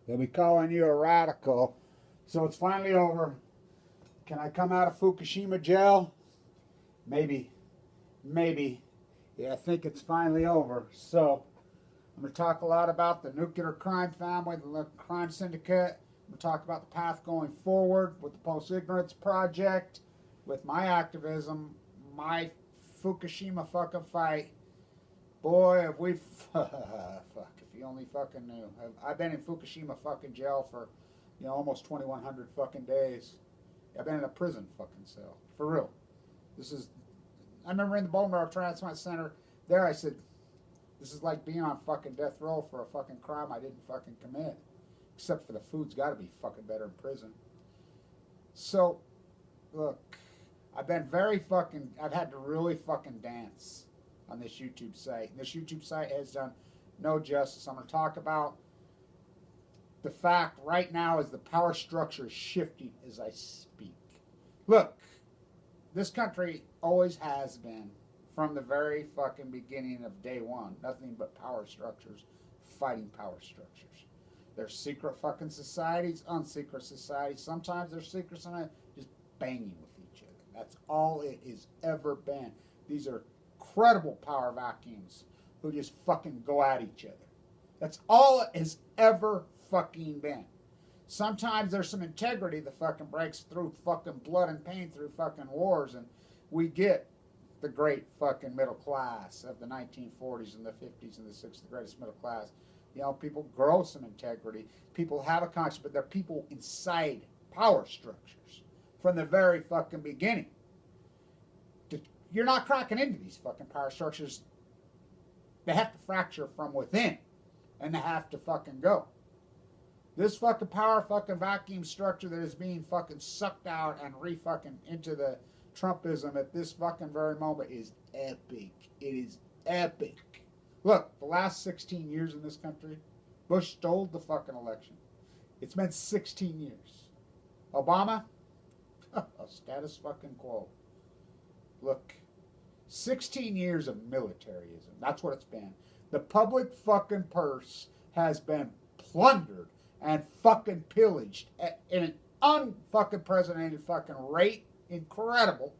They'll be calling you a radical. So it's finally over. Can I come out of Fukushima jail? Maybe. Maybe. Yeah, I think it's finally over. So I'm going to talk a lot about the nuclear crime family, the crime syndicate. I'm going to talk about the path going forward with the post-ignorance project, with my activism, my Fukushima fucking fight. Boy, have we... Fuck, if you only fucking knew. I've been in Fukushima fucking jail for, almost 2,100 fucking days. I've been in a prison fucking cell. For real. I remember in the bone marrow transplant center, there I said, this is like being on fucking death row for a fucking crime I didn't fucking commit. Except for the food's got to be fucking better in prison. So, look, I've had to really fucking dance on this YouTube site. This YouTube site has done no justice. I'm going to talk about the fact right now is the power structure is shifting as I speak. Look, this country always has been, from the very fucking beginning of day one, nothing but power structures fighting power structures. There's secret fucking societies, unsecret societies. Sometimes there's secrets and just banging with each other. That's all it has ever been. These are credible power vacuums who just fucking go at each other. That's all it has ever fucking been. Sometimes there's some integrity that fucking breaks through fucking blood and pain through fucking wars, and we get the great fucking middle class of the 1940s and the 50s and the 60s, the greatest middle class. People grow some integrity. People have a conscience, but they're people inside power structures from the very fucking beginning. You're not cracking into these fucking power structures. They have to fracture from within, and they have to fucking go. This fucking power fucking vacuum structure that is being fucking sucked out and re-fucking into the Trumpism at this fucking very moment is epic. It is epic. Look, the last 16 years in this country, Bush stole the fucking election. It's been 16 years. Obama, a status fucking quo. Look, 16 years of militarism. That's what it's been. The public fucking purse has been plundered and fucking pillaged in an unfucking precedented fucking rate. Incredible.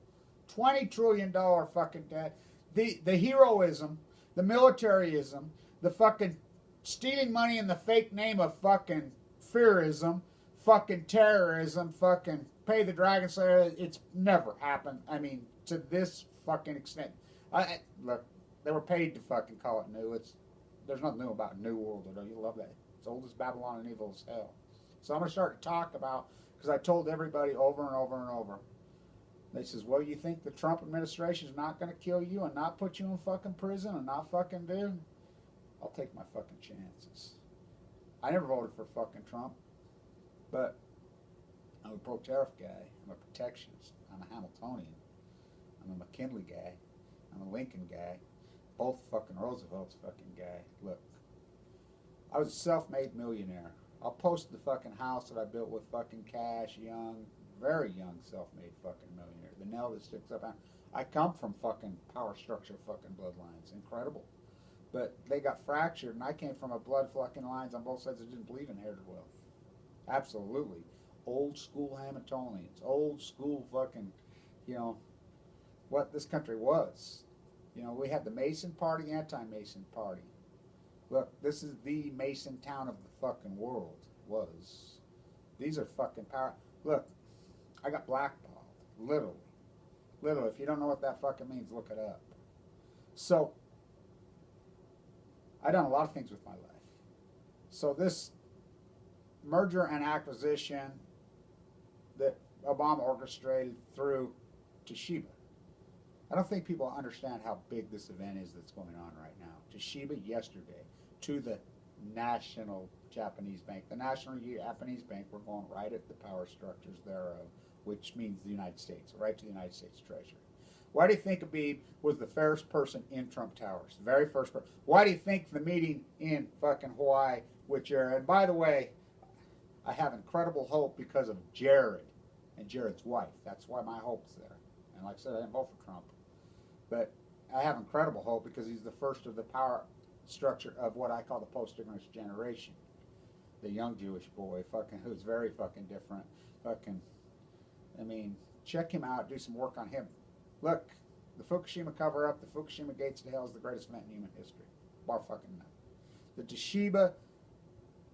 $20 trillion fucking debt. The heroism, the militarism, the fucking stealing money in the fake name of fucking fearism, fucking terrorism, fucking pay the dragon slayer. It's never happened. I mean, to this fucking extent. Look, they were paid to fucking call it new. There's nothing new about New World. You love that. It's old as Babylon and evil as hell. So I'm going to start to talk about, because I told everybody over and over and over. They says, well, you think the Trump administration is not going to kill you and not put you in fucking prison and not fucking do? I'll take my fucking chances. I never voted for fucking Trump, but I'm a pro-tariff guy. I'm a protectionist. I'm a Hamiltonian. I'm a McKinley guy. I'm a Lincoln guy. Both fucking Roosevelt's fucking guy. Look, I was a self-made millionaire. I'll post the fucking house that I built with fucking cash, young, very young self-made fucking millionaire. The nail that sticks up. I come from fucking power structure fucking bloodlines. Incredible. But they got fractured, and I came from a blood fucking lines on both sides that didn't believe in inherited wealth. Absolutely. Old school Hamiltonians. Old school fucking, what this country was. We had the Mason Party, anti-Mason Party. Look, this is the Mason town of the fucking world. Was. These are fucking power. Look, I got blackballed. Literally. Literally. If you don't know what that fucking means, look it up. So, I've done a lot of things with my life. So this merger and acquisition that Obama orchestrated through Toshiba. I don't think people understand how big this event is that's going on right now. Toshiba yesterday to the National Japanese Bank. The National Japanese Bank, we're going right at the power structures thereof, which means the United States, right to the United States Treasury. Why do you think Habib was the first person in Trump Towers? The very first person. Why do you think the meeting in fucking Hawaii with Jared? And by the way, I have incredible hope because of Jared and Jared's wife. That's why my hope's there. And like I said, I didn't vote for Trump. But I have incredible hope because he's the first of the power structure of what I call the post-ignorance generation. the young Jewish boy, fucking, who's very fucking different. Fucking, I mean, check him out, do some work on him. Look, the Fukushima cover-up, the Fukushima gates to hell is the greatest event in human history. Bar fucking none. The Toshiba,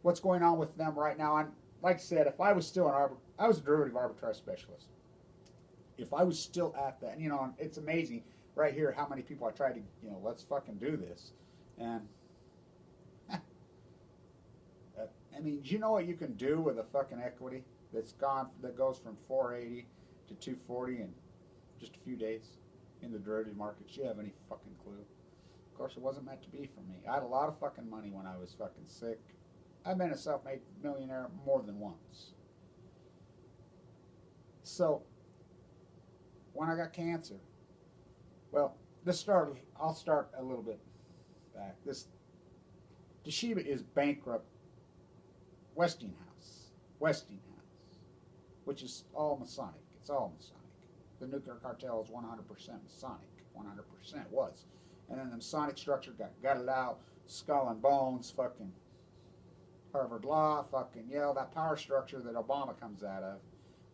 what's going on with them right now? And like I said, if I was still I was a derivative arbitrage specialist. If I was still at that, and you know, it's amazing right here how many people I tried to, you know, let's fucking do this. And I mean, do you know what you can do with a fucking equity that goes from 480 to 240 in just a few days in the derivative markets? Do you have any fucking clue? Of course, it wasn't meant to be for me. I had a lot of fucking money when I was fucking sick. I've been a self-made millionaire more than once. So, when I got cancer, well, I'll start a little bit back. This Toshiba is bankrupt. Westinghouse, which is all Masonic. It's all Masonic. The nuclear cartel is 100% Masonic. 100% was. And then the Masonic structure got gutted out, skull and bones, fucking Harvard Law, fucking Yale, that power structure that Obama comes out of,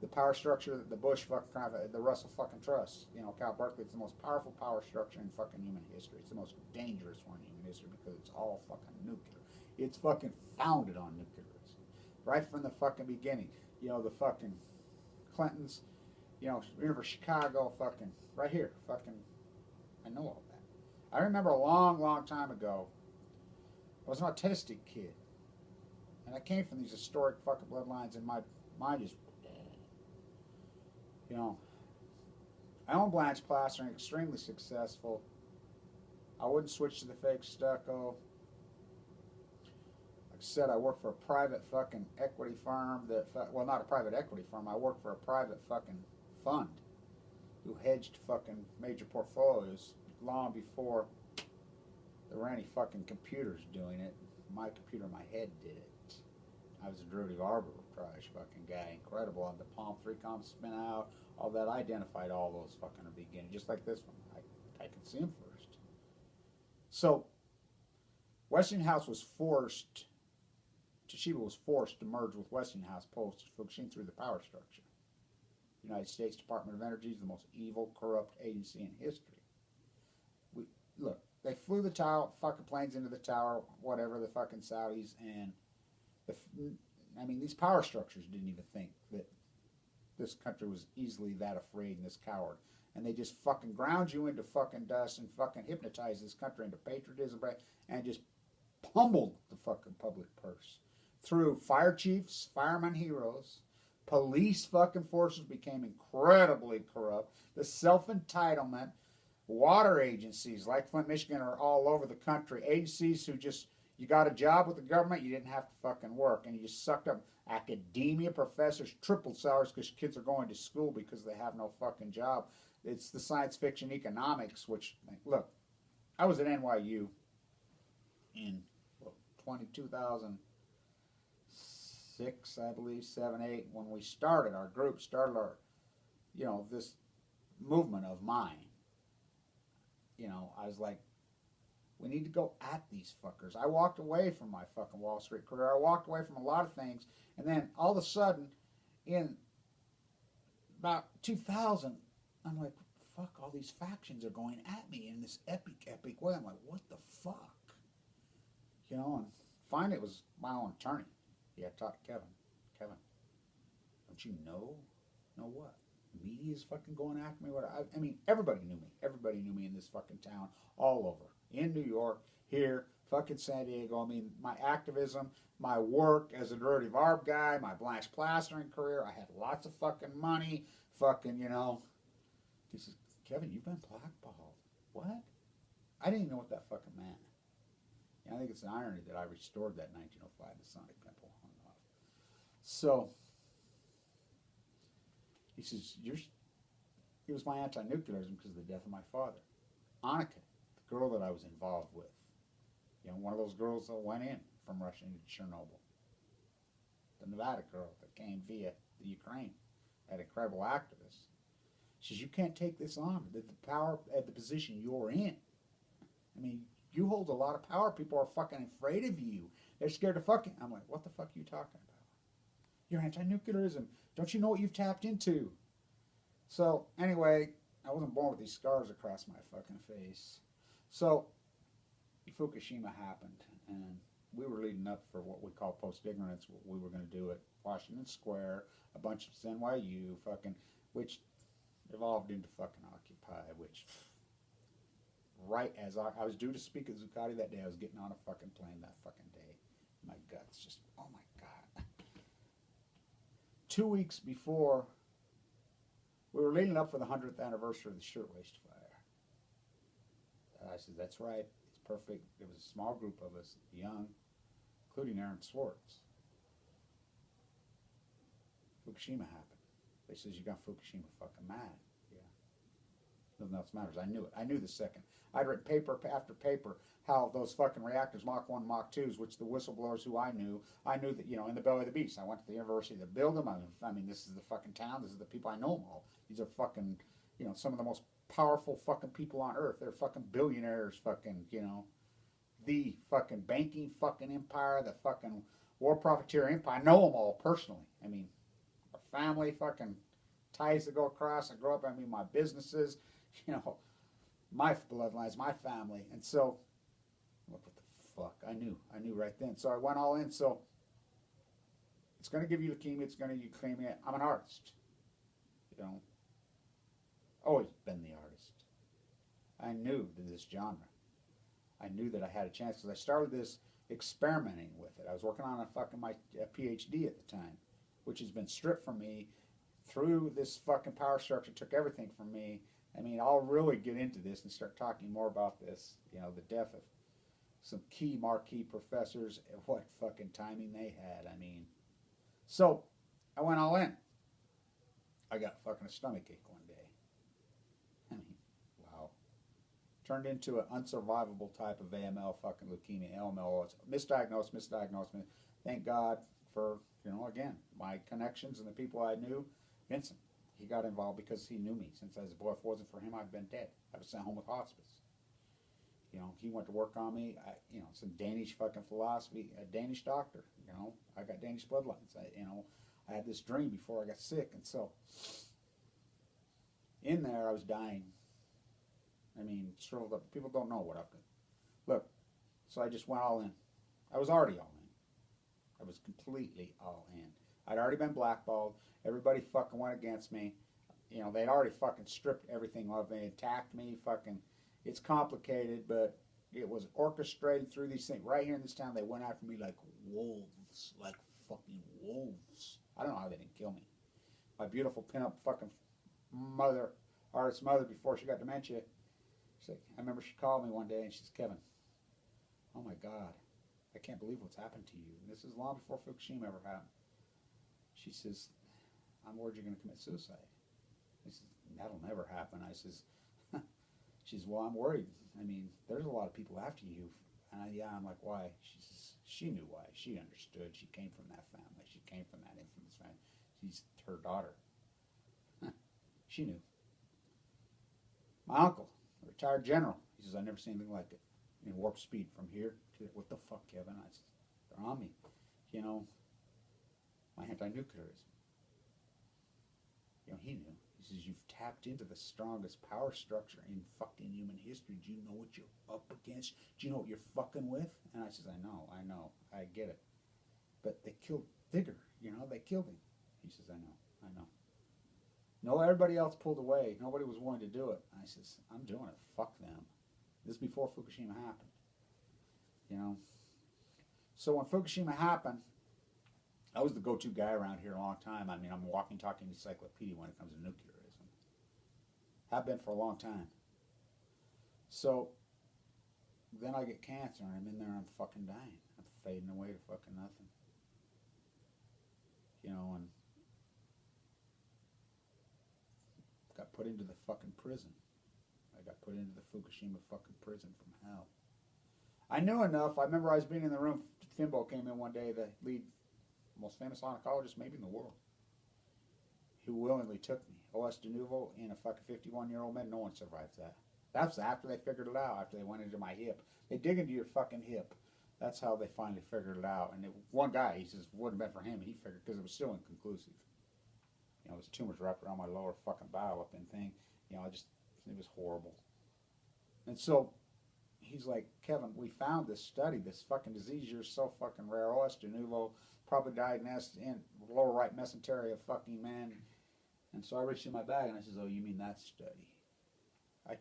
the power structure that the Bush fucking kind of, the Russell fucking Trust, you know, Cal Berkeley, it's the most powerful power structure in fucking human history. It's the most dangerous one in human history because it's all fucking nuclear. It's fucking founded on nuclearism. Right from the fucking beginning. You know, the fucking Clintons, you know, University of Chicago, fucking, right here, fucking, I know all that. I remember a long, long time ago, I was an autistic kid. And I came from these historic fucking bloodlines, and my mind just, you know, I own Blanch plastering, extremely successful. I wouldn't switch to the fake stucco. Like I said, I work for a private fucking equity firm that, well, not a private equity firm, I work for a private fucking fund who hedged fucking major portfolios long before there were any fucking computers doing it. My computer in my head did it. I was a derivative arbitrage fucking guy, incredible. On the Palm 3Com spin out, all that. I identified all those fucking at the beginning, just like this one. I could see them first. So, Westinghouse was forced, Toshiba was forced to merge with Westinghouse post Fukushima through the power structure. The United States Department of Energy is the most evil, corrupt agency in history. Look, they flew the tower, fucking planes into the tower, whatever, the fucking Saudis, and I mean, these power structures didn't even think that this country was easily that afraid and this coward. And they just fucking ground you into fucking dust and fucking hypnotized this country into patriotism and just pummeled the fucking public purse. Through fire chiefs, firemen heroes, police fucking forces became incredibly corrupt. The self-entitlement, water agencies like Flint, Michigan are all over the country. Agencies who just, you got a job with the government, you didn't have to fucking work. And you just sucked up academia, professors, tripled salaries because kids are going to school because they have no fucking job. It's the science fiction economics, which, look, I was at NYU in 2006, I believe, 7, 8, when we started, our group started our, you know, this movement of mine. You know, I was like, we need to go at these fuckers. I walked away from my fucking Wall Street career. I walked away from a lot of things. And then all of a sudden, in about 2000, I'm like, fuck, all these factions are going at me in this epic way. I'm like, what the fuck? You know, and finally it was my own attorney. Yeah, I talked to Kevin, don't you know? Know what? The media's fucking going after me. I mean, everybody knew me. Everybody knew me in this fucking town, all over. In New York, here, fucking San Diego. I mean, my activism, my work as a derivative arb guy, my Blanch plastering career. I had lots of fucking money. Fucking, you know. He says, Kevin, you've been blackballed. What? I didn't even know what that fucking meant. And I think it's an irony that I restored that 1905 Masonic pimple hung off. So, he says, he was my anti-nuclearism because of the death of my father. Annika, the girl that I was involved with. You know, one of those girls that went in from Russia into Chernobyl. The Nevada girl that came via the Ukraine. That incredible activist. She says, you can't take this on. The power at the position you're in. I mean, you hold a lot of power. People are fucking afraid of you. They're scared to fucking. I'm like, what the fuck are you talking about? You're anti-nuclearism. Don't you know what you've tapped into? So anyway, I wasn't born with these scars across my fucking face. So Fukushima happened, and we were leading up for what we call post-ignorance. We were going to do at Washington Square, a bunch of NYU, fucking, which evolved into fucking Occupy, which right as I was due to speak at Zuccotti that day, I was getting on a fucking plane that fucking day. My guts just, oh my God. 2 weeks before, we were leading up for the 100th anniversary of the Shirtwaist Fire. I said, that's right, it's perfect. There was a small group of us, young, including Aaron Swartz. Fukushima happened. They says, you got Fukushima fucking mad. Yeah. Nothing else matters. I knew it. I knew the second. I'd written paper after paper how those fucking reactors, Mach 1, Mach 2s, which the whistleblowers who I knew that, you know, in the belly of the beast. I went to the university to build them. I mean, this is the fucking town. This is the people. I know them all. These are fucking, you know, some of the most powerful fucking people on earth. They're fucking billionaires, fucking, you know, the fucking banking fucking empire, the fucking war profiteer empire. I know them all personally. I mean, our family, fucking ties that go across. I grew up, I mean, my businesses, you know, my bloodlines, my family. And so, look, what the fuck? I knew right then. So I went all in. So it's going to give you leukemia. It's going to you claim it. I'm an artist. You know, always been the artist. I knew this genre. I knew that I had a chance because I started this experimenting with it. I was working on my PhD at the time, which has been stripped from me through this fucking power structure. Took everything from me. I mean, I'll really get into this and start talking more about this. You know, the death of some key marquee professors and what fucking timing they had. I mean, so I went all in. I got fucking a stomachache one day. I mean, wow. Turned into an unsurvivable type of AML fucking leukemia, LML. It's misdiagnosed. Thank God for, you know, again, my connections and the people I knew. Vincent, he got involved because he knew me since I was a boy. If it wasn't for him, I'd been dead. I was sent home with hospice. You know, he went to work on me. You know, some Danish fucking philosophy, a Danish doctor. You know, I got Danish bloodlines. I had this dream before I got sick, and so in there I was dying. I mean, shriveled up. People don't know what I've done. Look, so I just went all in. I was already all in. I was completely all in. I'd already been blackballed. Everybody fucking went against me. You know, they'd already fucking stripped everything of me, attacked me, fucking. It's complicated, but it was orchestrated through these things. Right here in this town, they went after me like wolves, like fucking wolves. I don't know how they didn't kill me. My beautiful pinup fucking mother, artist mother, before she got dementia, she's like, I remember she called me one day and she says, Kevin, oh my God, I can't believe what's happened to you. And this is long before Fukushima ever happened. She says, I'm worried you're going to commit suicide. I says, that'll never happen. I says, she says, well, I'm worried. I mean, there's a lot of people after you. And I'm like, why? She says, she knew why. She understood. She came from that family. She came from that infamous family. She's her daughter. She knew. My uncle, a retired general, he says, I've never seen anything like it. In warp speed from here to there. What the fuck, Kevin? I said, they're on me. You know, my anti-nuclearism. You know, he knew. He says, you've tapped into the strongest power structure in fucking human history. Do you know what you're up against? Do you know what you're fucking with? And I says, I know, I get it. But they killed Vigor, you know, they killed him. He says, I know. No, everybody else pulled away. Nobody was willing to do it. I says, I'm doing it. Fuck them. This is before Fukushima happened. You know? So when Fukushima happened, I was the go-to guy around here a long time. I mean, I'm a walking, talking encyclopedia when it comes to nuclearism. Have been for a long time. So then I get cancer, and I'm in there and I'm fucking dying. I'm fading away to fucking nothing. You know, and got put into the fucking prison. I got put into the Fukushima fucking prison from hell. I knew enough. I remember I was being in the room. Fimbo came in one day, the lead, most famous oncologist maybe in the world, who willingly took me. O.S. de Novo in a fucking 51-year-old man. No one survives that. That's after they figured it out, after they went into my hip. They dig into your fucking hip. That's how they finally figured it out. And one guy, he says, wouldn't have been for him. He figured, because it was still inconclusive. You know, his tumors wrapped around my lower fucking bowel up and thing. You know, it was horrible. And so he's like, Kevin, we found this study, this fucking disease. You're so fucking rare. OS de novo, probably diagnosed in lower right mesentery of fucking man. And so I reached in my bag and I says, oh, you mean that study? I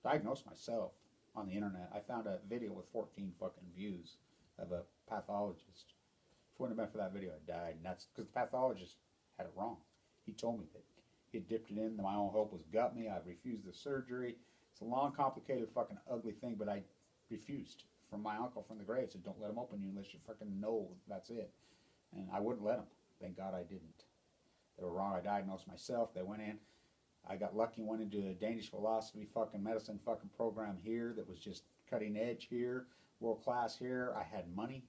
diagnosed myself on the internet. I found a video with 14 fucking views of a pathologist. If it wouldn't have been for that video, I died. And that's because the pathologist had it wrong. He told me that he had dipped it in. My own hope was gut me. I refused the surgery. It's a long, complicated, fucking ugly thing, but I refused. From my uncle from the grave said, don't let him open you unless you fucking know that's it. And I wouldn't let him. Thank God I didn't. They were wrong. I diagnosed myself. They went in. I got lucky, went into a Danish philosophy fucking medicine fucking program here that was just cutting edge here, world class here. I had money.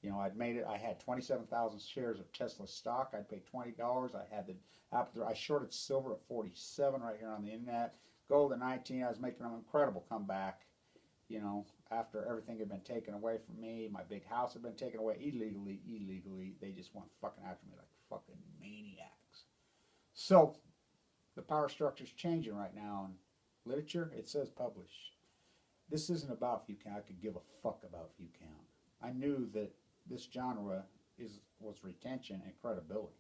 You know, I'd made it. I had 27,000 shares of Tesla stock. I'd paid $20. I had the Apple. I shorted silver at 47 right here on the internet. Gold at 19. I was making an incredible comeback. You know, after everything had been taken away from me, my big house had been taken away illegally. They just went fucking after me like fucking maniacs. So the power structure's changing right now. In literature, it says publish. This isn't about view count. I could give a fuck about view count. I knew that this genre was retention and credibility.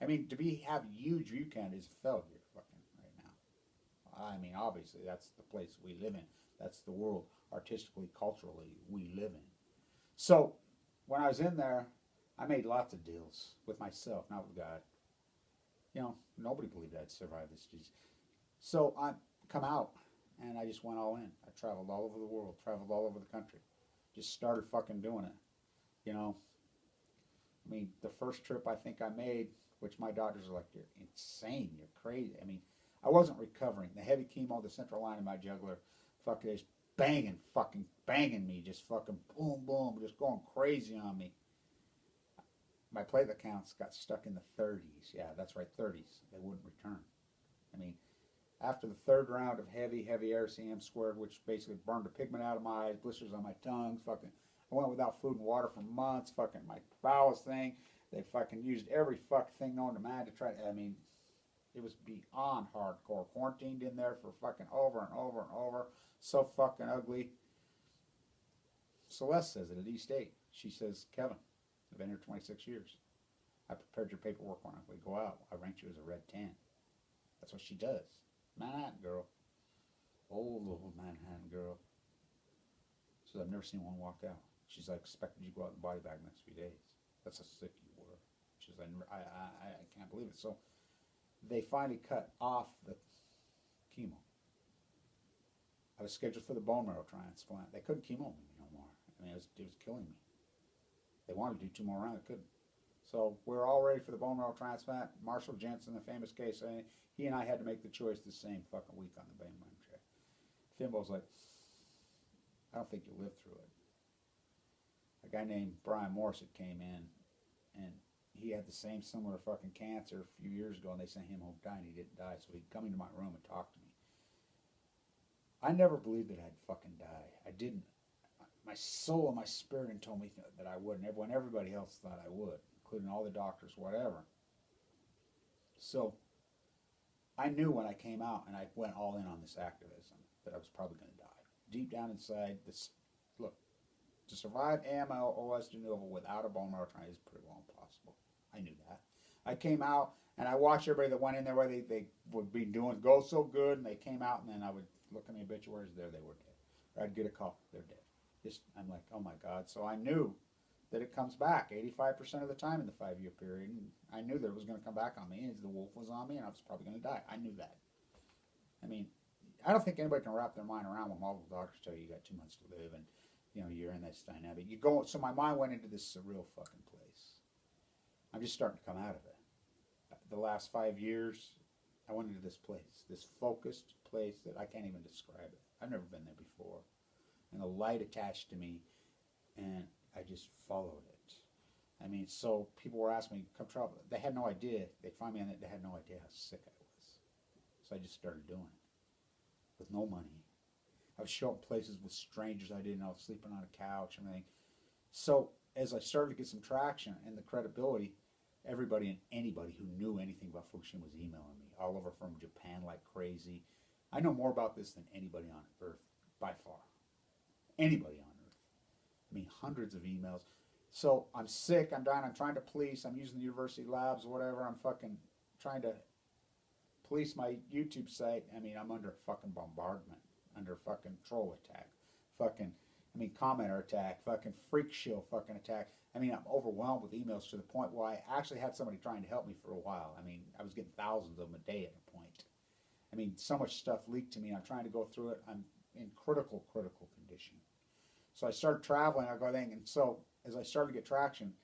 I mean, to have huge view count is a failure fucking right now. I mean, obviously, that's the place we live in. That's the world, artistically, culturally, we live in. So, when I was in there, I made lots of deals with myself, not with God. You know, nobody believed I'd survive this disease. So, I come out, and I just went all in. I traveled all over the world, traveled all over the country. Just started fucking doing it. You know, I mean, the first trip I think I made, which my doctors are like, you're insane, you're crazy. I mean, I wasn't recovering. The heavy chemo, the central line in my jugular, fucking just banging me, just fucking boom, boom, just going crazy on me. My platelet counts got stuck in the 30s. Yeah, that's right, 30s. They wouldn't return. I mean, after the third round of heavy RCM squared, which basically burned the pigment out of my eyes, blisters on my tongue, fucking, I went without food and water for months, fucking my bowels thing. They fucking used every fuck thing known to man to try to, I mean, it was beyond hardcore. Quarantined in there for fucking over and over and over. So fucking ugly. Celeste says it at East 8. She says, Kevin, I've been here 26 years. I prepared your paperwork when we go out. I ranked you as a red 10. That's what she does. Manhattan girl. Old little Manhattan girl. So I've never seen one walk out. She's like, expected you to go out in the body bag next few days. That's how sick you were. She's like, I can't believe it. So they finally cut off the chemo. I was scheduled for the bone marrow transplant. They couldn't chemo me no more. I mean, it was killing me. They wanted to do 2 more rounds. They couldn't. So we're all ready for the bone marrow transplant. Marshall Jensen, the famous case, he and I had to make the choice the same fucking week on the bone marrow track. Fimbo's like, I don't think you'll live through it. A guy named Brian Morrissey came in, and he had the same similar fucking cancer a few years ago, and they sent him home dying. He didn't die, so he'd come into my room and talk to me. I never believed that I'd fucking die. I didn't. My soul and my spirit told me that I wouldn't. When everybody else thought I would, including all the doctors, whatever. So I knew when I came out and I went all in on this activism that I was probably going to die. Deep down inside, look, to survive AML OS de novo without a bone marrow transplant is pretty well impossible. I knew that. I came out and I watched everybody that went in there where they would be doing go so good, and they came out, and then I would look in the obituaries, there they were dead. Or I'd get a call, they're dead. I'm like, oh my God. So I knew that it comes back 85% of the time in the 5-year period. And I knew that it was going to come back on me, and the wolf was on me, and I was probably going to die. I knew that. I mean, I don't think anybody can wrap their mind around when all the doctors tell you got 2 months to live, and you're in this dynamic. So my mind went into this surreal fucking place. I'm just starting to come out of it. The last 5 years, I went into this place, this focused place that I can't even describe it. I've never been there before. And the light attached to me, and I just followed it. I mean, so people were asking me, come travel. They had no idea. They'd find me, and they had no idea how sick I was. So I just started doing it with no money. I would show up places with strangers I didn't know, sleeping on a couch and everything. So as I started to get some traction and the credibility, everybody and anybody who knew anything about Fukushima was emailing me all over from Japan like crazy. I know more about this than anybody on earth by far. Anybody on earth. I mean, hundreds of emails. So I'm sick, I'm dying, I'm trying to police, I'm using the university labs, whatever, I'm fucking trying to police my YouTube site. I mean, I'm under fucking bombardment, under fucking troll attack, fucking, I mean, commenter attack, fucking freak show fucking attack. I mean, I'm overwhelmed with emails to the point where I actually had somebody trying to help me for a while. I mean, I was getting thousands of them a day at a point. I mean, so much stuff leaked to me. I'm trying to go through it. I'm in critical condition. So I started traveling. I go there, and so as I started to get traction,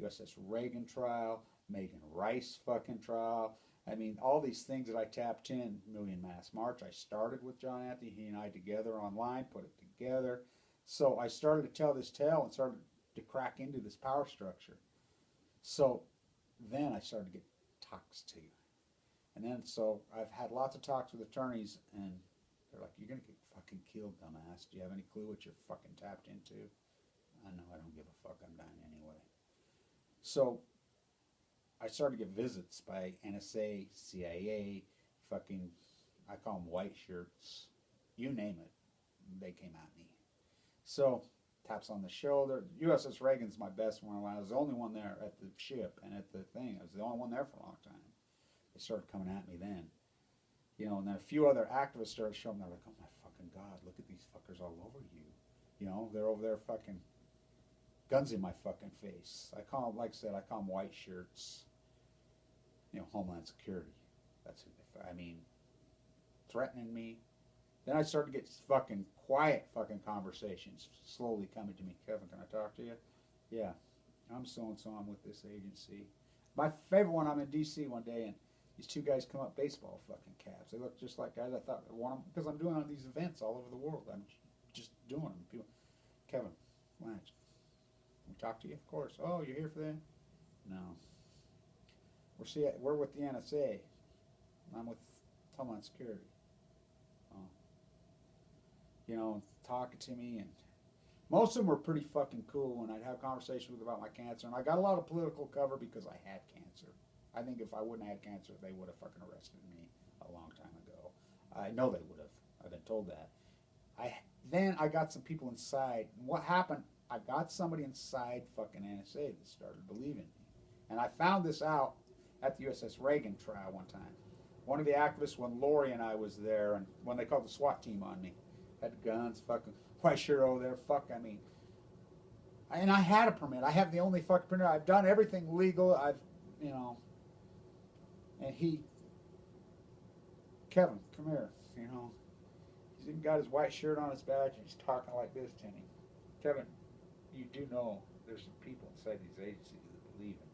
USS Reagan trial, Megan Rice fucking trial. I mean, all these things that I tapped in, Million Mass March. I started with John Anthony, he and I together online, put it together. So I started to tell this tale and started to crack into this power structure. So then I started to get talks to. And then so I've had lots of talks with attorneys, and they're like, "You're gonna get fucking killed, dumbass. Do you have any clue what you're fucking tapped into?" I know, I don't give a fuck. I'm dying anyway. So I started to get visits by N.S.A, C.I.A, fucking, I call them white shirts, you name it, they came at me. So taps on the shoulder. USS Reagan's my best one. I was the only one there at the ship and at the thing. I was the only one there for a long time. They started coming at me then. You know, and then a few other activists started showing. They're like, "Oh my fucking God, look at these fuckers all over you." You know, they're over there fucking guns in my fucking face. I call them, like I said, I call them white shirts. You know, Homeland Security. That's who they, I mean, threatening me. Then I started to get fucking quiet fucking conversations slowly coming to me. "Kevin, can I talk to you?" "Yeah, I'm so-and-so, I'm with this agency." My favorite one, I'm in D.C. one day, and these two guys come up, baseball fucking caps. They look just like guys I thought I want them, because I'm doing all these events all over the world. I'm just doing them. People, "Kevin, Blanch, can we talk to you?" "Of course." "Oh, you're here for that?" "No. We're with the N.S.A. I'm with Homeland Security." "Oh." You know, talking to me, and most of them were pretty fucking cool, and I'd have conversations with them about my cancer, and I got a lot of political cover because I had cancer. I think if I wouldn't have had cancer, they would have fucking arrested me a long time ago. I know they would have. I've been told that. Then I got some people inside. And what happened, I got somebody inside fucking NSA that started believing me. And I found this out at the USS Reagan trial one time. One of the activists, when Lori and I was there, and when they called the SWAT team on me, had guns, fucking white shirt over there, fuck, I mean. And I had a permit. I have the only fucking permit. I've done everything legal. I've, you know. And he, "Kevin, come here," you know. He's even got his white shirt on his badge, and he's talking like this to me. "Kevin, you do know there's some people inside these agencies that believe in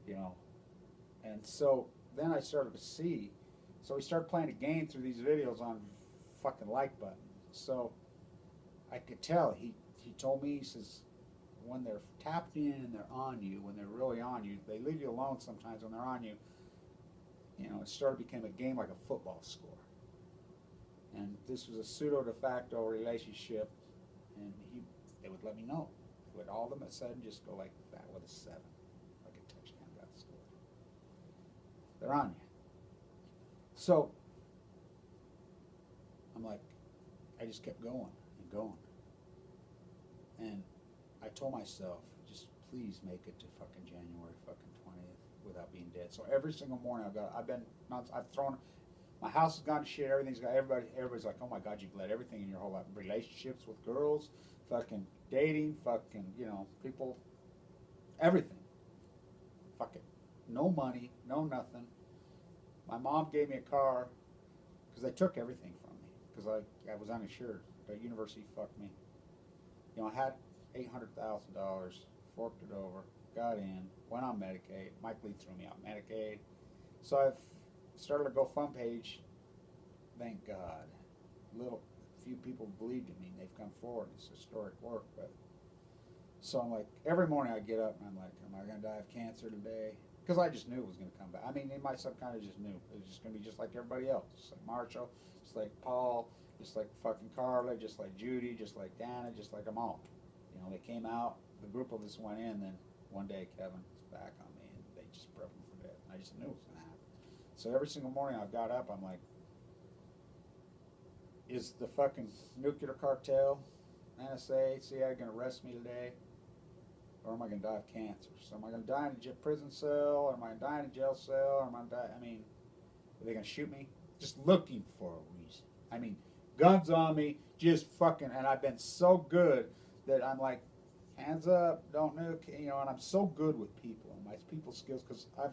you. You know." And so then I started to see, so we started playing a game through these videos on fucking like button. So I could tell, he told me, he says, when they're tapped in and they're on you, when they're really on you, they leave you alone sometimes when they're on you. You know, it became a game like a football score. And this was a pseudo de facto relationship, and they would let me know. They would all of a sudden just go like that with a 7, like a touchdown got scored. They're on you. So I'm like, I just kept going and going. And I told myself, just please make it to fucking January fucking 20th without being dead. So every single morning I've thrown, my house has gone to shit, everybody's like, "Oh my God, you've let everything in your whole life, relationships with girls, fucking dating, fucking, you know, people, everything. Fuck it. No money, no nothing." My mom gave me a car, because they took everything from me, because I was uninsured. The university fucked me. You know, I had $800,000, forked it over, got in, went on Medicaid. Mike Lee threw me out Medicaid. So I've started a GoFundMe page. Thank God. Few people believed in me, and they've come forward. It's historic work. But so I'm like, every morning I get up and I'm like, am I going to die of cancer today? Because I just knew it was going to come back. I mean, in my subconscious just knew. It was just going to be just like everybody else. Just like Marshall, just like Paul, just like fucking Carla, just like Judy, just like Dana, just like them all. You know, they came out, the group of us went in, then one day Kevin was back on me, and they just broke him for death. I just knew it was going to happen. So every single morning I got up, I'm like, is the fucking nuclear cartel, N.S.A, C.I.A going to arrest me today? Or am I going to die of cancer? So am I going to die in a prison cell? Or am I going to die in a jail cell? Or am I going to die? I mean, are they going to shoot me? Just looking for a reason. I mean, guns on me, just fucking, and I've been so good that I'm like, hands up, don't nuke, you know, and I'm so good with people and my people skills because I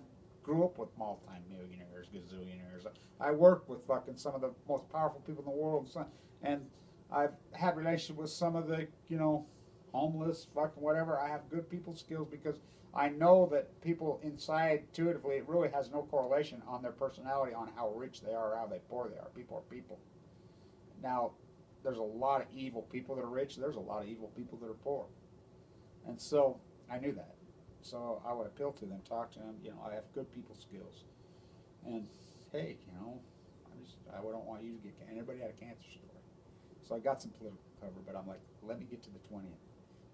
grew up with multi-millionaires, gazillionaires. I worked with fucking some of the most powerful people in the world, and I've had relationships with some of the, you know, homeless, fucking whatever. I have good people skills because I know that people inside, intuitively, it really has no correlation on their personality, on how rich they are or how poor they are. People are people. Now, there's a lot of evil people that are rich. There's a lot of evil people that are poor. And so I knew that. So I would appeal to them, talk to them. You know, I have good people skills. And hey, you know, I don't want you to get anybody had a cancer story. So I got some political cover, but I'm like, let me get to the 20th.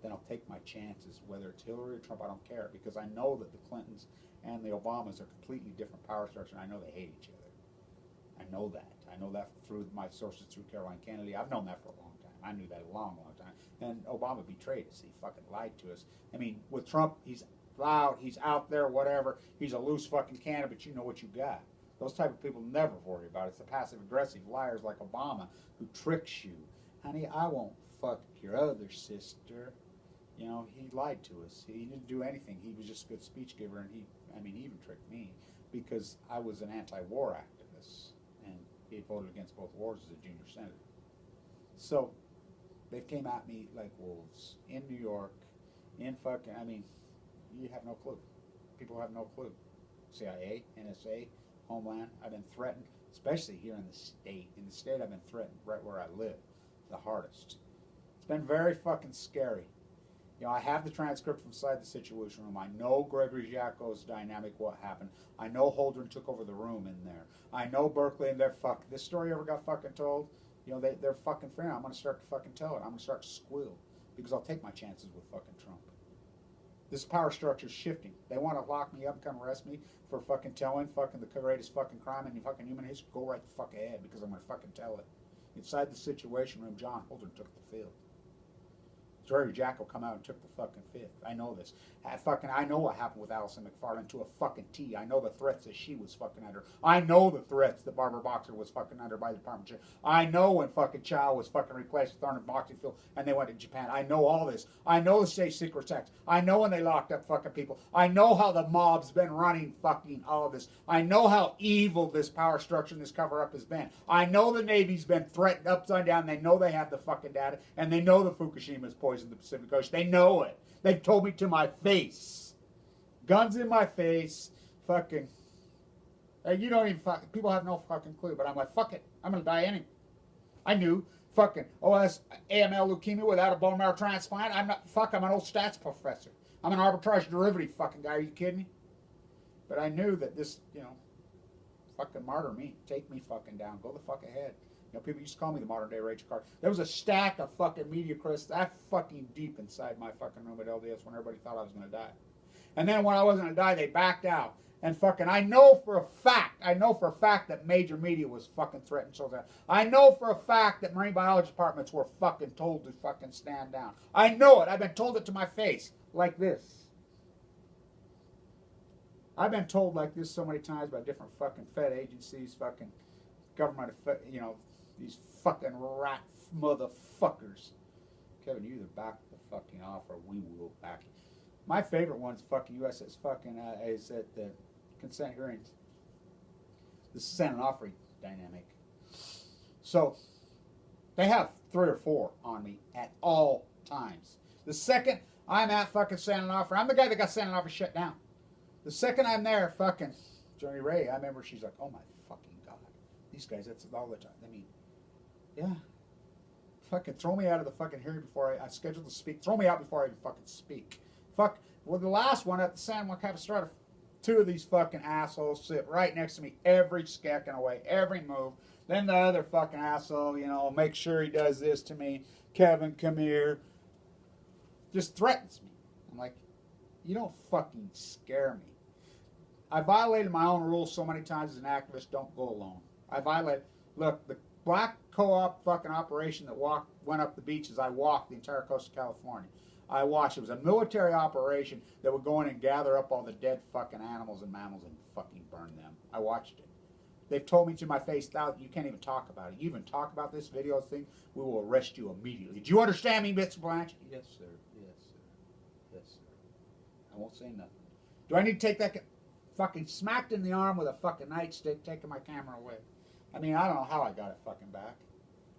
Then I'll take my chances, whether it's Hillary or Trump, I don't care, because I know that the Clintons and the Obamas are completely different power structures, and I know they hate each other. I know that. I know that through my sources, through Caroline Kennedy. I've known that for a long time. I knew that a long, long time. And Obama betrayed us. He fucking lied to us. I mean, with Trump, he's loud, he's out there, whatever. He's a loose fucking cannon, but you know what you got. Those type of people never worry about it. It's the passive-aggressive liars like Obama who tricks you. Honey, I won't fuck your other sister. You know, he lied to us. He didn't do anything. He was just a good speech giver, and he even tricked me because I was an anti-war activist, and he had voted against both wars as a junior senator. So they came at me like wolves in New York, in fucking, I mean, you have no clue. People have no clue. C.I.A, N.S.A, Homeland. I've been threatened, especially here in the state. In the state, I've been threatened right where I live, the hardest. It's been very fucking scary. You know, I have the transcript from inside the Situation Room. I know Gregory Jacko's dynamic, what happened. I know Holdren took over the room in there. I know Berkeley and they're fuck. This story ever got fucking told? You know, they're fucking fair. I'm going to start to fucking tell it. I'm going to start to squeal because I'll take my chances with fucking Trump. This power structure's shifting. They want to lock me up and come arrest me for fucking telling fucking the greatest fucking crime in fucking human history. Go right the fuck ahead because I'm going to fucking tell it. Inside the Situation Room, John Holdren took the field. Jerry Jacko come out and took the fucking fifth. I know this. I know what happened with Allison McFarland to a fucking T. I know the threats that she was fucking under. I know the threats that Barbara Boxer was fucking under by the Department of Justice. I know when fucking Chow was fucking replaced with Thurman Boxingfield and they went to Japan. I know all this. I know the state secret acts. I know when they locked up fucking people. I know how the mob's been running fucking all of this. I know how evil this power structure and this cover-up has been. I know the Navy's been threatened upside down. They know they have the fucking data and they know the Fukushima's poisoned the Pacific Ocean. They know it. They've told me to my face. Guns in my face. Fucking. You don't even fucking. People have no fucking clue. But I'm like, fuck it. I'm going to die anyway. I knew. Fucking OS, AML leukemia without a bone marrow transplant. I'm not. Fuck, I'm an old stats professor. I'm an arbitrage derivative fucking guy. Are you kidding me? But I knew that this, you know, fucking martyr me. Take me fucking down. Go the fuck ahead. You know, people used to call me the modern day Rachel Carter. There was a stack of fucking media critics that fucking deep inside my fucking room at LDS when everybody thought I was going to die. And then when I wasn't going to die, they backed out. And fucking, I know for a fact that major media was fucking threatened. So that I know for a fact that marine biology departments were fucking told to fucking stand down. I know it. I've been told it to my face like this. I've been told like this so many times by different fucking Fed agencies, fucking government, you know, these fucking rat motherfuckers. Kevin, you either back the fucking off or we will back you. My favorite one's fucking USS fucking is at the consent hearings. The Senate offering dynamic. So they have 3 or 4 on me at all times. The second I'm at fucking Senate offer, I'm the guy that got Senate offer shut down. The second I'm there, fucking Johnny Ray, I remember she's like, oh my fucking God. These guys, that's all the time. I mean, yeah. Fucking throw me out of the fucking hearing before I scheduled to speak. Throw me out before I even fucking speak. Fuck. Well, the last one at the San Juan Capistrano, 2 of these fucking assholes sit right next to me every second away, every move. Then the other fucking asshole, you know, make sure he does this to me. Kevin, come here. Just threatens me. I'm like, you don't fucking scare me. I violated my own rules so many times as an activist. Don't go alone. I violated. Look, the black co-op fucking operation that went up the beaches. I walked the entire coast of California. I watched. It was a military operation that would go in and gather up all the dead fucking animals and mammals and fucking burn them. I watched it. They've told me to my face, you can't even talk about it. You even talk about this video thing, we will arrest you immediately. Do you understand me, Mr. Blanch? Yes, sir. Yes, sir. Yes, sir. I won't say nothing. Do I need to take that fucking smacked in the arm with a fucking nightstick, taking my camera away? I mean, I don't know how I got it fucking back.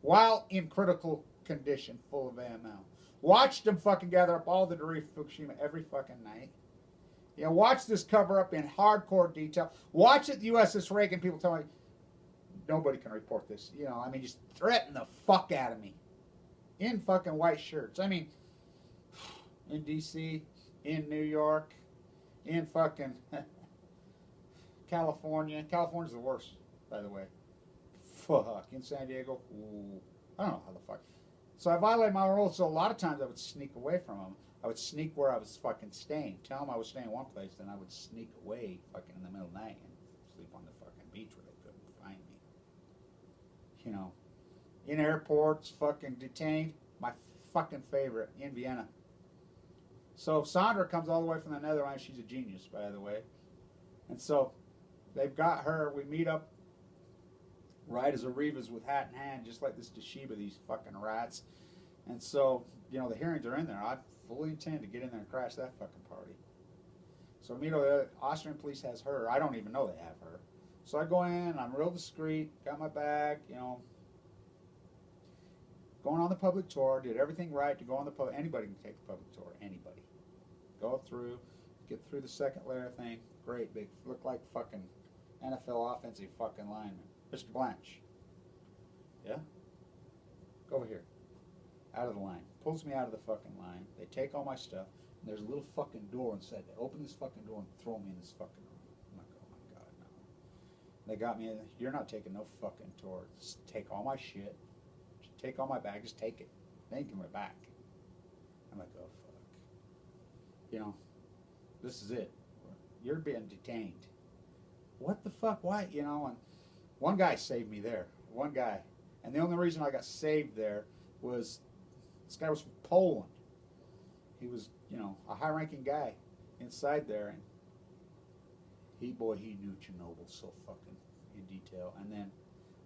While in critical condition, full of AML. Watched them fucking gather up all the debris from Fukushima every fucking night. You know, watch this cover up in hardcore detail. Watch it, the USS Reagan. People tell me, nobody can report this. You know, I mean, just threaten the fuck out of me. In fucking white shirts. I mean, in D.C., in New York, in fucking California. California's the worst, by the way. Fuck. In San Diego, ooh. I don't know how the fuck. So I violated my rules, so a lot of times I would sneak away from them. I would sneak where I was fucking staying. Tell them I was staying in one place, then I would sneak away fucking in the middle of the night and sleep on the fucking beach where they couldn't find me. You know, in airports, fucking detained. My fucking favorite, in Vienna. So Sandra comes all the way from the Netherlands. She's a genius, by the way. And so they've got her. We meet up right as Arriva's with hat in hand, just like this Toshiba, these fucking rats. And so, you know, the hearings are in there. I fully intend to get in there and crash that fucking party. So, you know, the Austrian police has her. I don't even know they have her. So I go in, I'm real discreet, got my bag, you know, going on the public tour, did everything right to go on the public. Anybody can take the public tour, anybody. Go through, get through the second layer thing. Great, big, look like fucking NFL offensive fucking lineman. Mr. Blanch. Yeah? Go over here. Out of the line. Pulls me out of the fucking line. They take all my stuff. And there's a little fucking door inside. They open this fucking door and throw me in this fucking room. I'm like, oh my God, no. They got me in. You're not taking no fucking tour. Just take all my shit. Just take all my bag. Just take it. Then give it back. I'm like, oh fuck. You know, this is it. You're being detained. What the fuck? Why? You know, and one guy saved me there. One guy. And the only reason I got saved there was this guy was from Poland. He was, you know, a high-ranking guy inside there. And he knew Chernobyl so fucking in detail. And then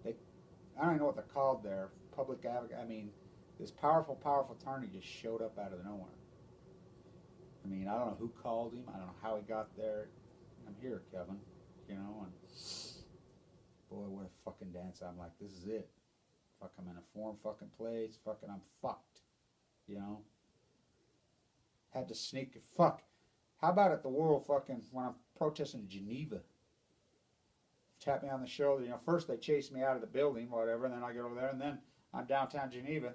I don't even know what they're called there. Public advocate. I mean, this powerful attorney just showed up out of nowhere. I mean, I don't know who called him. I don't know how he got there. I'm here, Kevin. You know, and boy, what a fucking dance. I'm like, this is it. Fuck, I'm in a foreign fucking place. Fucking, I'm fucked. You know? Had to sneak. Fuck. How about at the world fucking, when I'm protesting in Geneva? Tap me on the shoulder. You know, first they chase me out of the building, whatever, and then I get over there, and then I'm downtown Geneva.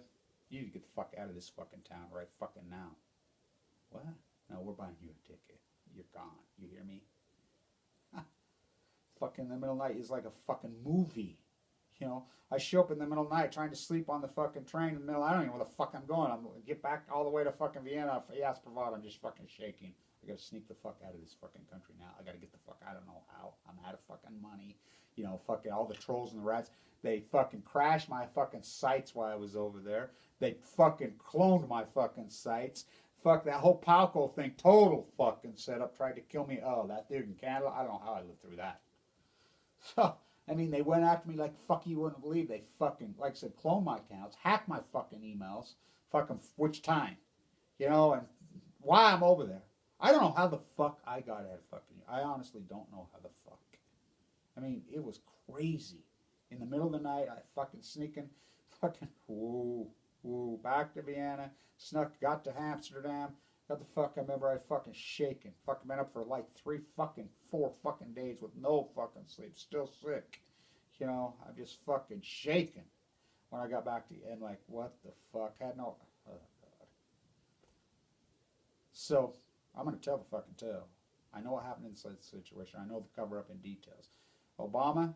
You need to get the fuck out of this fucking town right fucking now. What? No, we're buying you a ticket. You're gone. You hear me? Fucking in the middle of the night is like a fucking movie. You know, I show up in the middle of the night trying to sleep on the fucking train in the middle. I don't even know where the fuck I'm going. I'm going to get back all the way to fucking Vienna. Yes, Pravada, I'm just fucking shaking. I got to sneak the fuck out of this fucking country now. I got to get the fuck, I don't know how. I'm out of fucking money. You know, fucking all the trolls and the rats. They fucking crashed my fucking sites while I was over there. They fucking cloned my fucking sites. Fuck, that whole Palco thing, total fucking setup, tried to kill me. Oh, that dude in Canada, I don't know how I lived through that. So, I mean, they went after me like fuck you wouldn't believe. They fucking, like I said, clone my accounts, hack my fucking emails, fucking which time, you know, and why I'm over there. I don't know how the fuck I got out of fucking you. I honestly don't know how the fuck. I mean, it was crazy. In the middle of the night, I fucking sneaking, fucking, back to Vienna, got to Amsterdam, got the fuck, I remember I fucking shaking. Fucking been up for like 4 fucking days with no fucking sleep, still sick. You know, I'm just fucking shaking when I got back to you. And like, what the fuck? Had no, oh God. So, I'm going to tell the fucking tale. I know what happened inside the situation. I know the cover up in details. Obama,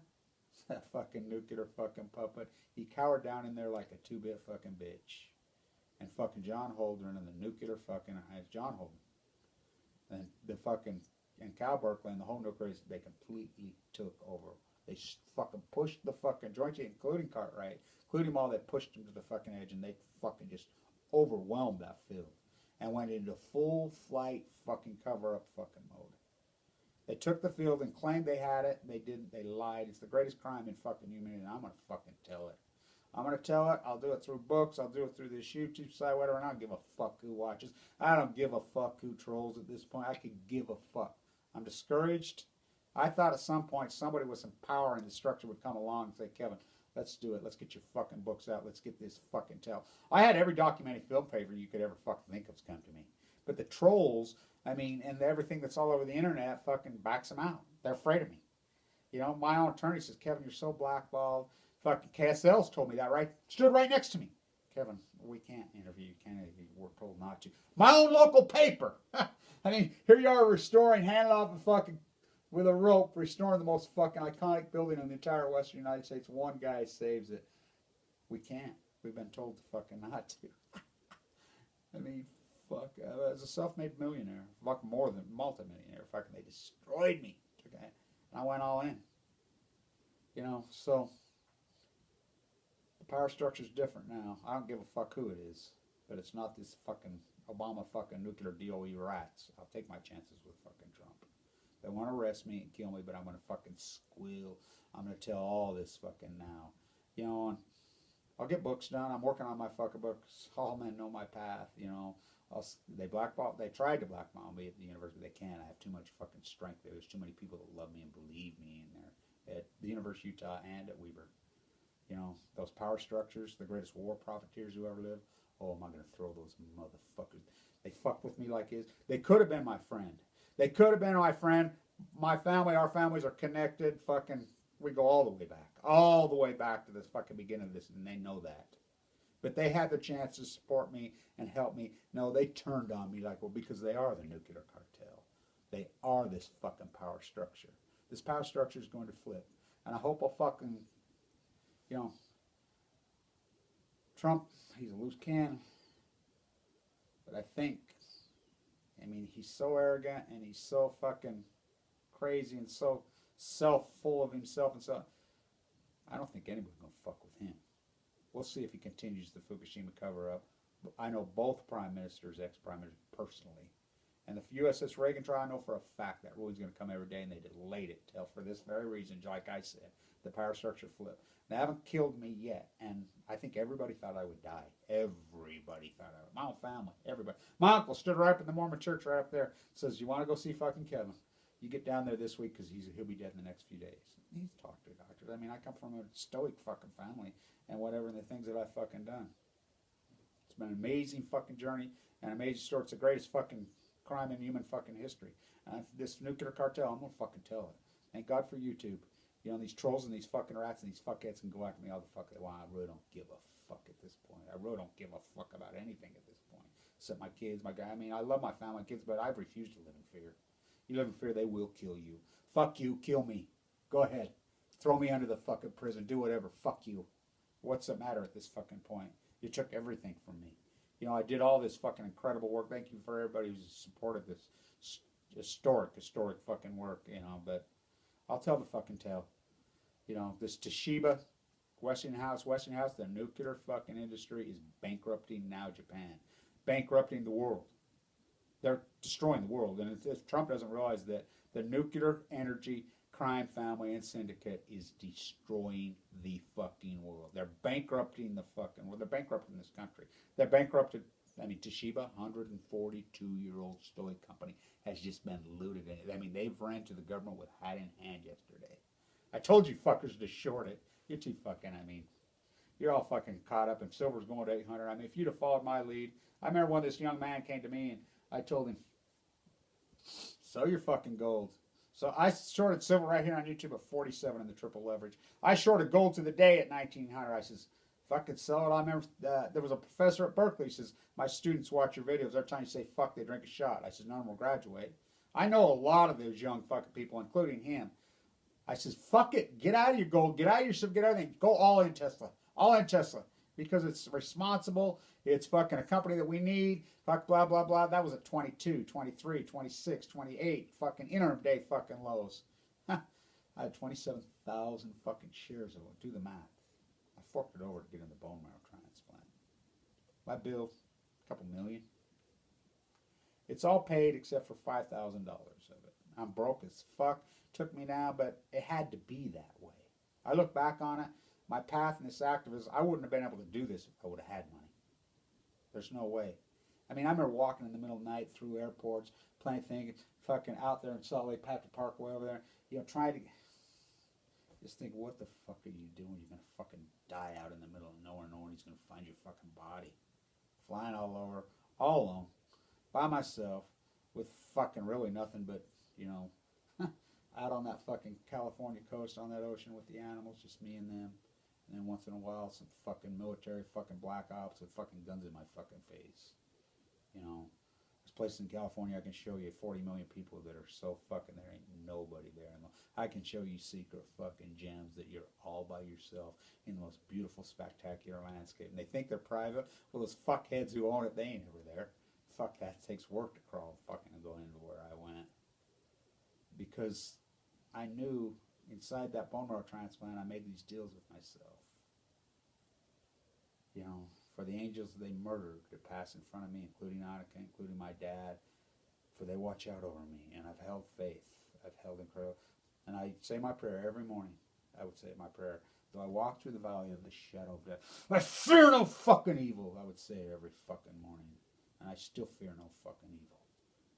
that fucking nuclear fucking puppet, he cowered down in there like a 2-bit fucking bitch. and fucking John Holdren and the nuclear fucking John Holdren and the fucking and Cal Berkeley and the whole nuclearism, they completely took over. They fucking pushed the fucking joint, including Cartwright, including all that, pushed them to the fucking edge, and they fucking just overwhelmed that field and went into full flight fucking cover up fucking mode. They took the field and claimed they had it. They didn't. They lied. It's the greatest crime in fucking humanity, and I'm gonna fucking tell it. I'm going to tell it. I'll do it through books. I'll do it through this YouTube site, whatever. And I don't give a fuck who watches. I don't give a fuck who trolls at this point. I could give a fuck. I'm discouraged. I thought at some point somebody with some power and the structure would come along and say, Kevin, let's do it. Let's get your fucking books out. Let's get this fucking tell. I had every documented film paper you could ever fucking think of's come to me. But the trolls, I mean, and everything that's all over the internet fucking backs them out. They're afraid of me. You know, my own attorney says, Kevin, you're so blackballed. Fucking KSL's told me that, right? Stood right next to me. Kevin, we can't interview you. Can't interview you. We're told not to. My own local paper. I mean, here you are restoring, handing off a fucking, with a rope, restoring the most fucking iconic building in the entire Western United States. One guy saves it. We can't. We've been told to fucking not to. I mean, fuck. As a self-made millionaire, fuck more than multimillionaire, fucking they destroyed me. Okay? And I went all in. You know, so power structure is different now. I don't give a fuck who it is, but it's not this fucking Obama fucking nuclear D.O.E. rats. I'll take my chances with fucking Trump. They want to arrest me and kill me, but I'm going to fucking squeal. I'm going to tell all this fucking now. You know, and I'll get books done. I'm working on my fucking books. All men know my path, you know. They tried to blackball me at the university. They can't. I have too much fucking strength there. There's too many people that love me and believe me in there. At the University of Utah and at Weber. You know, those power structures, the greatest war profiteers who ever lived. Oh, am I going to throw those motherfuckers? They fucked with me like this. They could have been my friend. They could have been my friend. My family, our families are connected. Fucking, we go all the way back. All the way back to this fucking beginning of this, and they know that. But they had the chance to support me and help me. No, they turned on me like, well, because they are the nuclear cartel. They are this fucking power structure. This power structure is going to flip. And I hope I'll fucking, you know, Trump, he's a loose cannon. But I think, I mean, he's so arrogant and he's so fucking crazy and so full of himself and so, I don't think anybody's going to fuck with him. We'll see if he continues the Fukushima cover-up. I know both prime ministers, ex-prime ministers, personally. And the USS Reagan trial, I know for a fact that ruling's going to come every day, and they delayed it till for this very reason, like I said, the power structure flip. They haven't killed me yet, and I think everybody thought I would die. Everybody thought I would. My whole family, everybody. My uncle stood right up in the Mormon church right up there, says, you want to go see fucking Kevin? You get down there this week because he'll be dead in the next few days. He's talked to doctors. I mean, I come from a stoic fucking family and whatever, and the things that I've fucking done. It's been an amazing fucking journey and an amazing story. It's the greatest fucking crime in human fucking history. And this nuclear cartel, I'm going to fucking tell it. Thank God for YouTube. You know, these trolls and these fucking rats and these fuckheads can go after me all the fuck they want. I really don't give a fuck at this point. I really don't give a fuck about anything at this point. Except my kids, my guy. I mean, I love my family and kids, but I've refused to live in fear. You live in fear, they will kill you. Fuck you, kill me. Go ahead. Throw me under the fucking prison. Do whatever. Fuck you. What's the matter at this fucking point? You took everything from me. You know, I did all this fucking incredible work. Thank you for everybody who's supported this historic fucking work, you know, but I'll tell the fucking tale. You know, this Toshiba, Westinghouse, the nuclear fucking industry is bankrupting now Japan. Bankrupting the world. They're destroying the world. And if Trump doesn't realize that the nuclear energy crime family and syndicate is destroying the fucking world. They're bankrupting the fucking world. They're bankrupting this country. They're bankrupted. I mean, Toshiba, 142-year-old stoic company, has just been looted. I mean, they've ran to the government with hat in hand yesterday. I told you fuckers to short it. You're too fucking, I mean, you're all fucking caught up and silver's going to 800. I mean, if you'd have followed my lead, I remember when this young man came to me and I told him, sell your fucking gold. So I shorted silver right here on YouTube at 47 in the triple leverage. I shorted gold to the day at 1900. I says, if I could sell it, I remember there was a professor at Berkeley. He says, my students watch your videos. Every time you say fuck, they drink a shot. I says, none of them will graduate. I know a lot of those young fucking people, including him. I says, fuck it. Get out of your gold. Get out of your stuff. Get out of everything. Go all in Tesla. All in Tesla. because it's responsible. It's fucking a company that we need. Fuck, blah, blah, blah. That was at 22, 23, 26, 28. Fucking interim day fucking lows. I had 27,000 fucking shares of it. Do the math. I forked it over to get in the bone marrow transplant. My bill, a couple million. It's all paid except for $5,000 of it. I'm broke as fuck. Took me now, but it had to be that way. I look back on it, my path in this activism, I wouldn't have been able to do this if I would have had money. There's no way. I mean, I remember walking in the middle of the night through airports, playing things, fucking out there in Salt Lake Patrick Parkway over there, you know, trying to just think, what the fuck are you doing? You're going to fucking die out in the middle of nowhere. No one's going to find your fucking body. Flying all over, all alone, by myself, with fucking really nothing but, you know, out on that fucking California coast on that ocean with the animals, just me and them. And then once in a while, some fucking military fucking black ops with fucking guns in my fucking face. You know, there's places in California I can show you 40 million people that are so fucking, there ain't nobody there. I can show you secret fucking gems that you're all by yourself in the most beautiful, spectacular landscape. And they think they're private. Well, those fuckheads who own it, they ain't ever there. Fuck that. It takes work to crawl fucking and go into where I went. Because I knew inside that bone marrow transplant, I made these deals with myself. You know, for the angels they murdered to pass in front of me, including Annika, including my dad, for they watch out over me. And I've held faith. I've held incredible. And I say my prayer every morning. I would say my prayer. Though I walk through the valley of the shadow of death, I fear no fucking evil. I would say it every fucking morning. And I still fear no fucking evil.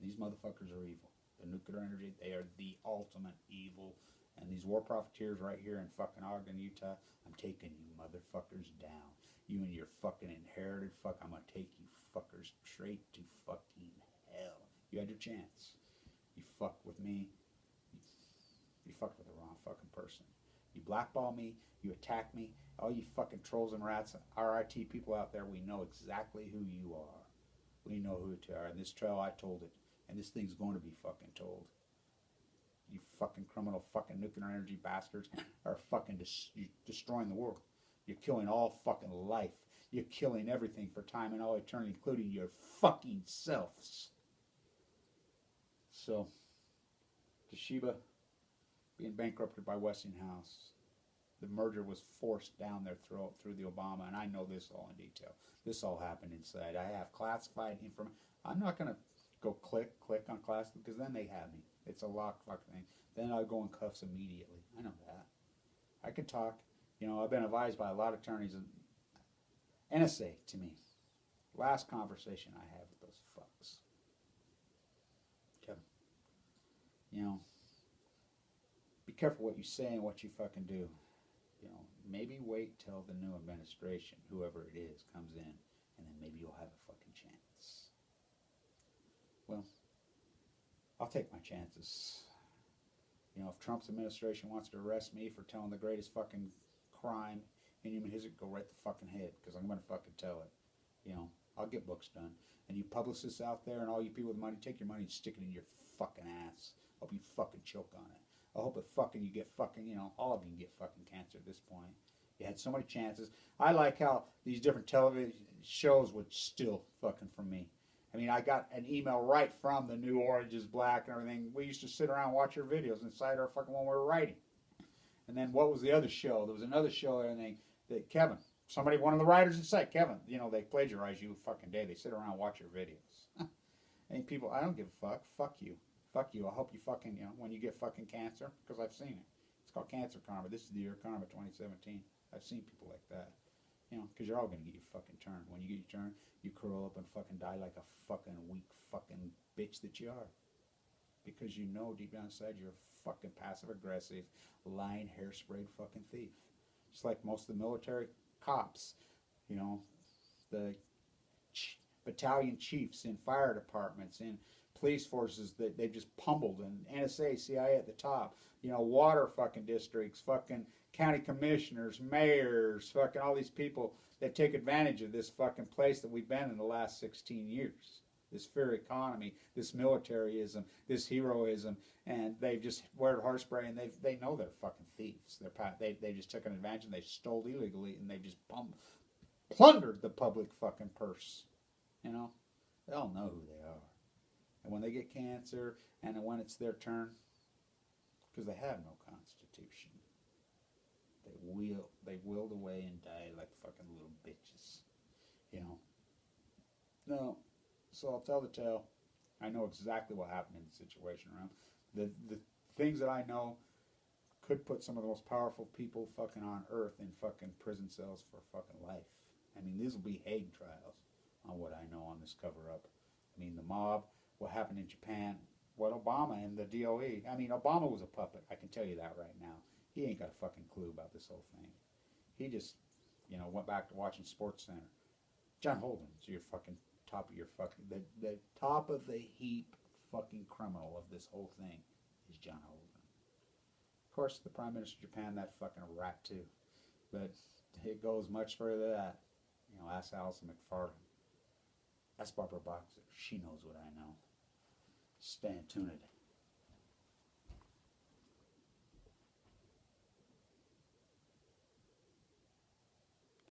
These motherfuckers are evil. The nuclear energy, they are the ultimate evil. And these war profiteers right here in fucking Ogden, Utah, I'm taking you motherfuckers down. You and your fucking inherited fuck, I'm going to take you fuckers straight to fucking hell. You had your chance. You fucked with me. You fucked with the wrong fucking person. You blackball me. You attack me. All you fucking trolls and rats, RIT people out there, we know exactly who you are. We know who you are. And this trail, I told it. And this thing's going to be fucking told. You fucking criminal fucking nuclear energy bastards are fucking destroying the world. You're killing all fucking life. You're killing everything for time and all eternity, including your fucking selves. So, Toshiba being bankrupted by Westinghouse, the merger was forced down their throat through the Obama, and I know this all in detail. This all happened inside. I have classified information. I'm not going to go click on classified because then they have me. It's a locked fucking thing. Then I'll go in cuffs immediately. I know that. I can talk. You know, I've been advised by a lot of attorneys. And N.S.A. to me. Last conversation I had with those fucks. Kevin. You know, be careful what you say and what you fucking do. You know, maybe wait till the new administration, whoever it is, comes in, and then maybe you'll have a fucking chance. Well, I'll take my chances. You know, if Trump's administration wants to arrest me for telling the greatest fucking crime in human history, go right the fucking head, because I'm going to fucking tell it. You know, I'll get books done. And you publicists out there and all you people with money, take your money and stick it in your fucking ass. I hope you fucking choke on it. I hope that fucking you get fucking, you know, all of you can get fucking cancer at this point. You had so many chances. I like how these different television shows would steal fucking from me. I mean, I got an email right from the New Orange is Black and everything. We used to sit around and watch your videos inside our fucking one we were writing. And then what was the other show? There was another show and that Kevin, somebody, one of the writers inside, Kevin, you know, they plagiarize you fucking day. They sit around and watch your videos. And people, I don't give a fuck. Fuck you. Fuck you. I hope you fucking, you know, when you get fucking cancer, because I've seen it. It's called cancer karma. This is the year karma 2017. I've seen people like that. You know, because you're all going to get your fucking turn. When you get your turn, you curl up and fucking die like a fucking weak fucking bitch that you are. Because you know deep down inside you're a fucking passive-aggressive, lying, hair-sprayed fucking thief. Just like most of the military cops, you know, the battalion chiefs in fire departments, in police forces that they've just pummeled, and N.S.A, C.I.A at the top, you know, water fucking districts, fucking county commissioners, mayors, fucking all these people that take advantage of this fucking place that we've been in the last 16 years. This fair economy, this militaryism, this heroism, and they've just wear hairspray, and they know they're fucking thieves. They just took an advantage and they stole illegally, and they just plundered the public fucking purse. You know, they all know who they are. And when they get cancer, and when it's their turn, because they have no constitution, they willed away and died like fucking little bitches. You know. No, so I'll tell the tale. I know exactly what happened in the situation around the things that I know could put some of the most powerful people fucking on earth in fucking prison cells for fucking life. I mean, these will be Hague trials on what I know on this cover up. I mean, the mob, what happened in Japan, what Obama and the D.O.E. I mean, Obama was a puppet. I can tell you that right now. He ain't got a fucking clue about this whole thing. He just, went back to watching Sports Center. John Holden's your fucking top of your fucking, the top of the heap fucking criminal of this whole thing is John Holden. Of course, the Prime Minister of Japan, that fucking rat too. But it goes much further than that. Ask Alison McFarlane. Ask Barbara Boxer. She knows what I know. Stay tuned.